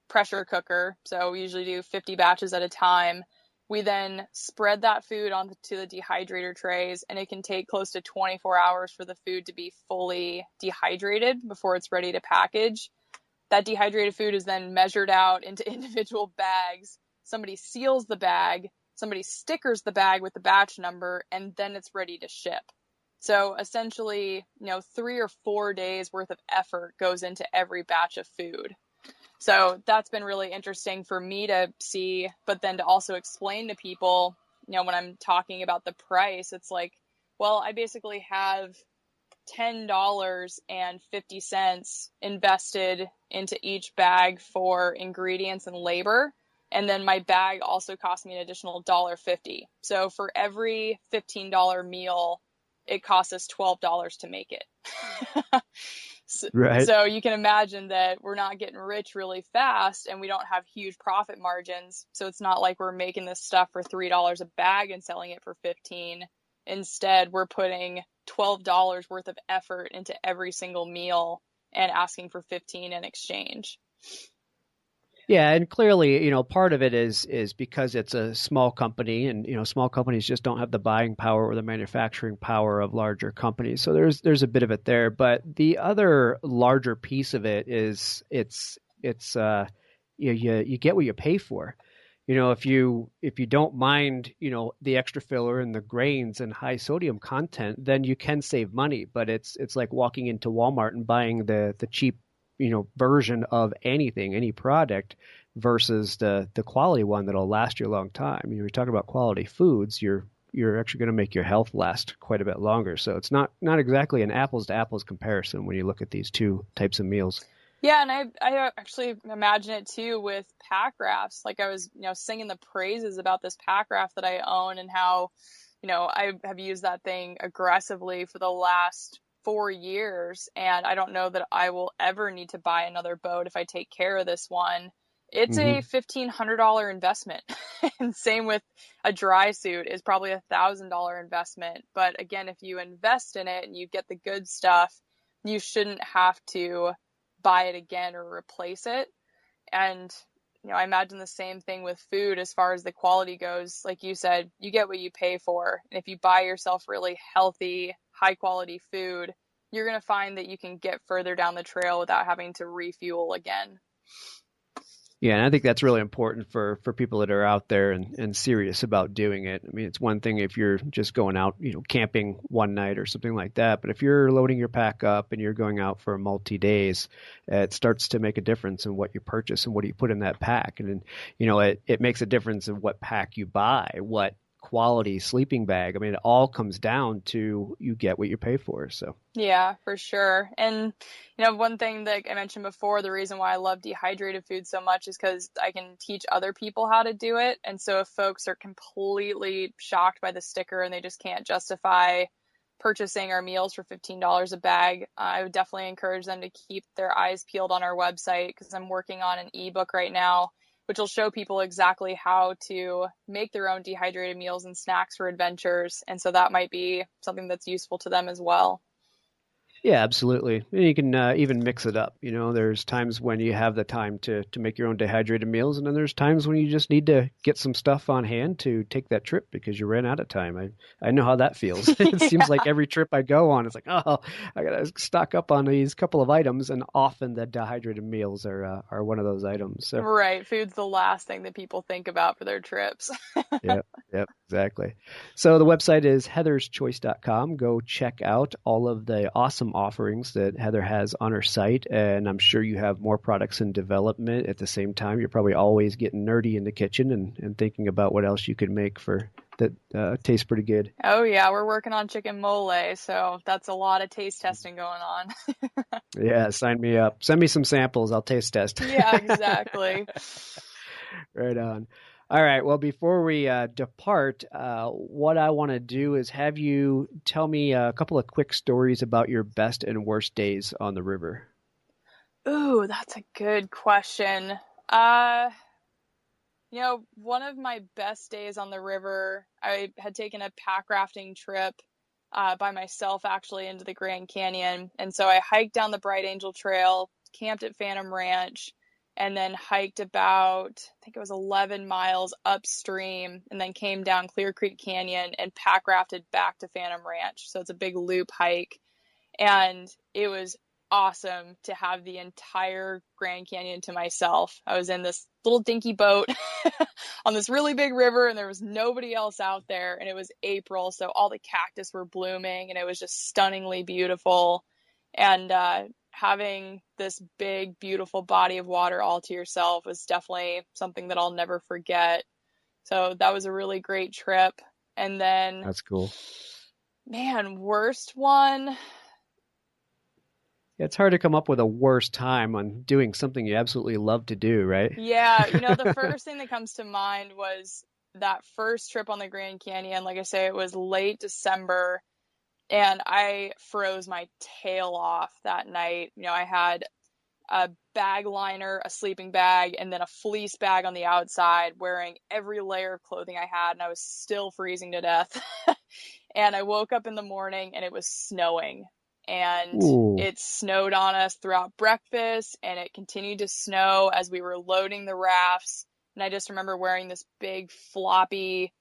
pressure cooker. So we usually do 50 batches at a time. We then spread that food onto the dehydrator trays, and it can take close to 24 hours for the food to be fully dehydrated before it's ready to package. That dehydrated food is then measured out into individual bags. Somebody seals the bag, somebody stickers the bag with the batch number, and then it's ready to ship. So essentially, 3 or 4 days worth of effort goes into every batch of food. So that's been really interesting for me to see, but then to also explain to people, when I'm talking about the price, it's like, well, I basically have $10.50 invested into each bag for ingredients and labor. And then my bag also cost me an additional $1.50. So for every $15 meal, it costs us $12 to make it. Right. So you can imagine that we're not getting rich really fast, and we don't have huge profit margins. So it's not like we're making this stuff for $3 a bag and selling it for $15. Instead, we're putting $12 worth of effort into every single meal and asking for $15 in exchange. Yeah, and clearly, part of it is because it's a small company, and small companies just don't have the buying power or the manufacturing power of larger companies. So there's a bit of it there, but the other larger piece of it is you get what you pay for. If you don't mind, the extra filler and the grains and high sodium content, then you can save money. But it's like walking into Walmart and buying the cheap version of anything, any product, versus the quality one that'll last you a long time. You're talking about quality foods, you're actually going to make your health last quite a bit longer. So it's not exactly an apples to apples comparison when you look at these two types of meals. Yeah, and I actually imagine it too with pack rafts. Like I was, singing the praises about this pack raft that I own and how, I have used that thing aggressively for the last 4 years, and I don't know that I will ever need to buy another boat if I take care of this one. It's a $1,500 investment. And same with a dry suit is probably $1,000 investment. But again, if you invest in it and you get the good stuff, you shouldn't have to buy it again or replace it. And I imagine the same thing with food as far as the quality goes. Like you said, you get what you pay for. And if you buy yourself really healthy, high quality food, you're going to find that you can get further down the trail without having to refuel again. Yeah, and I think that's really important for people that are out there and serious about doing it. I mean, it's one thing if you're just going out, camping one night or something like that. But if you're loading your pack up and you're going out for multi-days, it starts to make a difference in what you purchase and what you put in that pack. And then, it makes a difference in what pack you buy, what quality sleeping bag. I mean, it all comes down to you get what you pay for. So Yeah, for sure. And, one thing that I mentioned before, the reason why I love dehydrated food so much is because I can teach other people how to do it. And so if folks are completely shocked by the sticker and they just can't justify purchasing our meals for $15 a bag, I would definitely encourage them to keep their eyes peeled on our website, because I'm working on an ebook right now, which will show people exactly how to make their own dehydrated meals and snacks for adventures. And so that might be something that's useful to them as well. yeah, absolutely. You can even mix it up. There's times when you have the time to make your own dehydrated meals, and then there's times when you just need to get some stuff on hand to take that trip because you ran out of time. I know how that feels. It seems like every trip I go on, it's like, oh, I got to stock up on these couple of items, and often the dehydrated meals are one of those items. So. Right. Food's the last thing that people think about for their trips. Yep, exactly. So the website is heatherschoice.com. Go check out all of the awesome offerings that Heather has on her site, and I'm sure you have more products in development at the same time. You're probably always getting nerdy in the kitchen and thinking about what else you could make that tastes pretty good. Oh, yeah, we're working on chicken mole, so that's a lot of taste testing going on. Yeah, sign me up. Send me some samples. I'll taste test. Yeah, exactly. Right on. All right. Well, before we depart, what I want to do is have you tell me a couple of quick stories about your best and worst days on the river. Ooh, that's a good question. One of my best days on the river, I had taken a pack rafting trip by myself, actually, into the Grand Canyon. And so I hiked down the Bright Angel Trail, camped at Phantom Ranch, and then hiked about, I think it was 11 miles upstream, and then came down Clear Creek Canyon and pack rafted back to Phantom Ranch. So it's a big loop hike. And it was awesome to have the entire Grand Canyon to myself. I was in this little dinky boat on this really big river, and there was nobody else out there. And it was April, so all the cactus were blooming, and it was just stunningly beautiful. And having this big, beautiful body of water all to yourself was definitely something that I'll never forget. So that was a really great trip. And then, that's cool. Man, worst one. It's hard to come up with a worse time on doing something you absolutely love to do, right? Yeah, the first thing that comes to mind was that first trip on the Grand Canyon. Like I say, it was late December, and I froze my tail off that night. I had a bag liner, a sleeping bag, and then a fleece bag on the outside, wearing every layer of clothing I had, and I was still freezing to death. And I woke up in the morning, and it was snowing. And Ooh. It snowed on us throughout breakfast, and it continued to snow as we were loading the rafts. And I just remember wearing this big floppy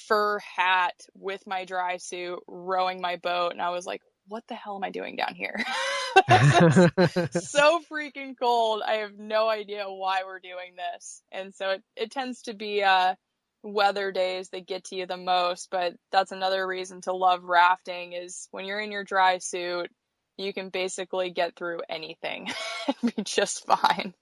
fur hat with my dry suit, rowing my boat. And I was like, what the hell am I doing down here? So freaking cold. I have no idea why we're doing this. And so it tends to be weather days that get to you the most, but that's another reason to love rafting, is when you're in your dry suit, you can basically get through anything and be just fine.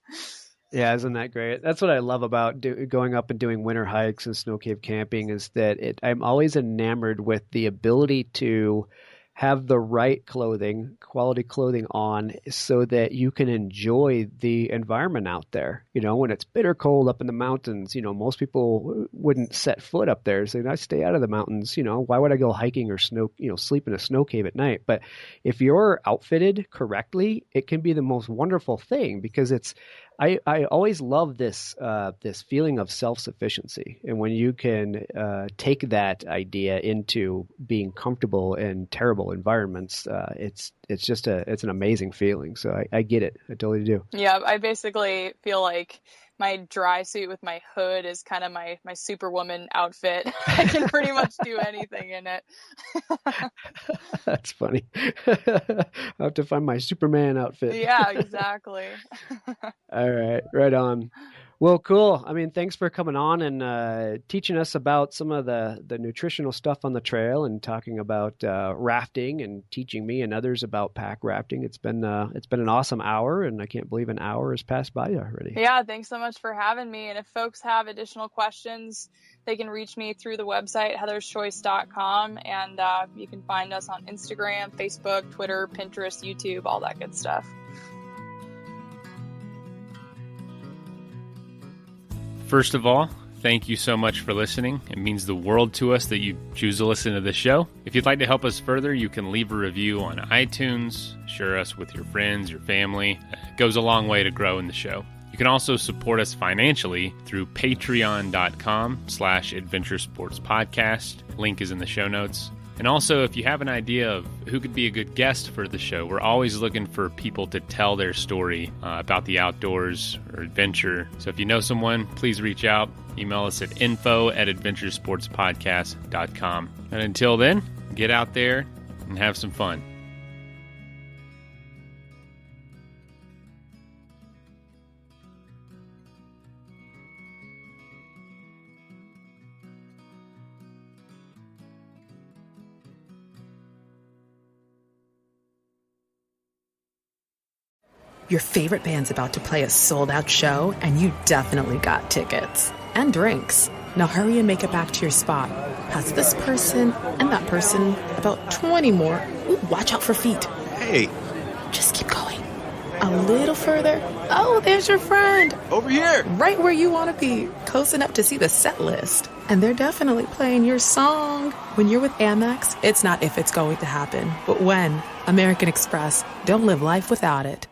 Yeah, isn't that great? That's what I love about going up and doing winter hikes and snow cave camping, is that I'm always enamored with the ability to have the right clothing, quality clothing on, so that you can enjoy the environment out there. When it's bitter cold up in the mountains, most people wouldn't set foot up there. So I stay out of the mountains. Why would I go hiking or sleep in a snow cave at night? But if you're outfitted correctly, it can be the most wonderful thing, because I always love this feeling of self-sufficiency. And when you can take that idea into being comfortable in terrible environments, it's an amazing feeling. So I get it. I totally do. Yeah, I basically feel like my dry suit with my hood is kind of my Superwoman outfit. I can pretty much do anything in it. That's funny. I'll have to find my Superman outfit. Yeah, exactly. All right, right on. Well, cool. I mean, thanks for coming on and teaching us about some of the nutritional stuff on the trail and talking about rafting and teaching me and others about pack rafting. It's been an awesome hour, and I can't believe an hour has passed by already. Yeah, thanks so much for having me. And if folks have additional questions, they can reach me through the website, heatherschoice.com, and you can find us on Instagram, Facebook, Twitter, Pinterest, YouTube, all that good stuff. First of all, thank you so much for listening. It means the world to us that you choose to listen to this show. If you'd like to help us further, you can leave a review on iTunes, share us with your friends, your family. It goes a long way to grow in the show. You can also support us financially through patreon.com/adventuresportspodcast. Link is in the show notes. And also, if you have an idea of who could be a good guest for the show, we're always looking for people to tell their story about the outdoors or adventure. So if you know someone, please reach out. Email us at info@adventuresportspodcast.com. And until then, get out there and have some fun. Your favorite band's about to play a sold-out show, and you definitely got tickets. And drinks. Now hurry and make it back to your spot. Pass this person and that person, about 20 more. Ooh, watch out for feet. Hey! Just keep going. A little further. Oh, there's your friend. Over here! Right where you want to be. Close enough to see the set list. And they're definitely playing your song. When you're with Amex, it's not if it's going to happen, but when. American Express. Don't live life without it.